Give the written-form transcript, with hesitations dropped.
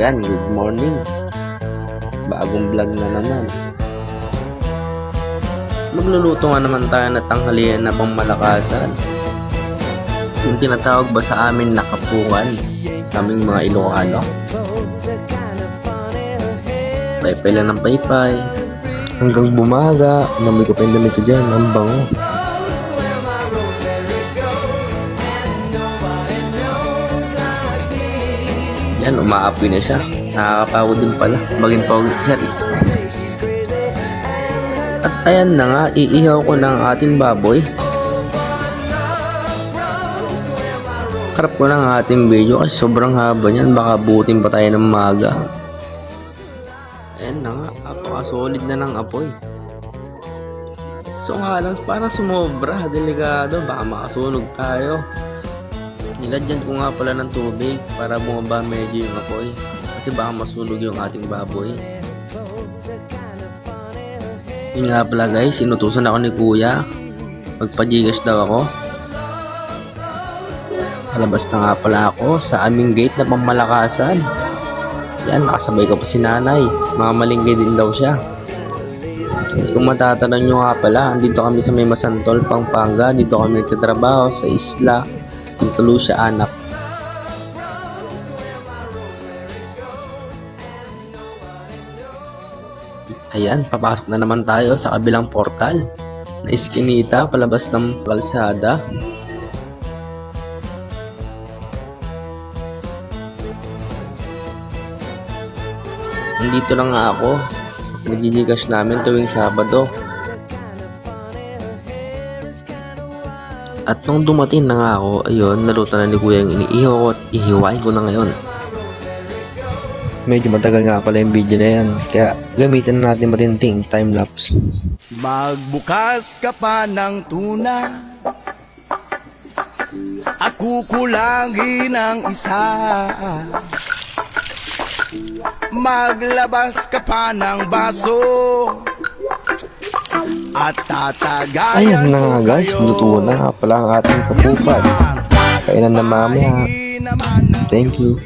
Ayan, good morning. Bagong vlog na naman. Magluluto nga naman tayo na tanghalian na pangmalakasan. Yung tinatawag ba sa amin na kapungan sa aming mga Ilocano. Paypay lang ng paypay. Hanggang bumaga, namoy ko pa yung damit ko dyan, ang bango. Yan, umaapoy na siya. Nakakapagod din pala. Maging pogi siya is. At ayan na nga, iihaw ko ng ating baboy. Karap ko ng ating video kasi sobrang haba niyan. Baka buutin pa tayo ng maga. Ayan na nga, napaka-solid na ng apoy. So nga lang, parang sumobra. Delikado, baka makasunog tayo. Nilagyan ko nga pala ng tubig para bumaba medyo yung apoy. Kasi baka masunog yung ating baboy. Yun nga pala guys, inutusan ako ni kuya. Magpa-Gcash daw ako. Palabas na nga pala ako sa aming gate na pangmalakasan. Yan, nakasabay ko pa si nanay. Mamamalingkay din daw siya. Kung matatanong nyo nga pala, dito kami sa May Masantol, Pampanga. Dito kami nagtatrabaho sa isla ng Tulucia, anak. Ayan, papasok na naman tayo sa kabilang portal na iskinita palabas ng kalsada. Nandito lang nga ako sa nag-Gcash namin tuwing Sabado. At nung dumating na nga ako, ayun, naluto na ni kuya yung iniihaw ko at ihiwain ko na ngayon. Medyo matagal nga pala yung video na yan, kaya gamitin na natin matinding time-lapse. Magbukas ka pa ng tuna at kukulangin ang isa. Maglabas ka pa ng baso at tatagayan. Ayan na nga guys, luto na nga pala ang ating kapupan. Kainan na mamaya. Thank you.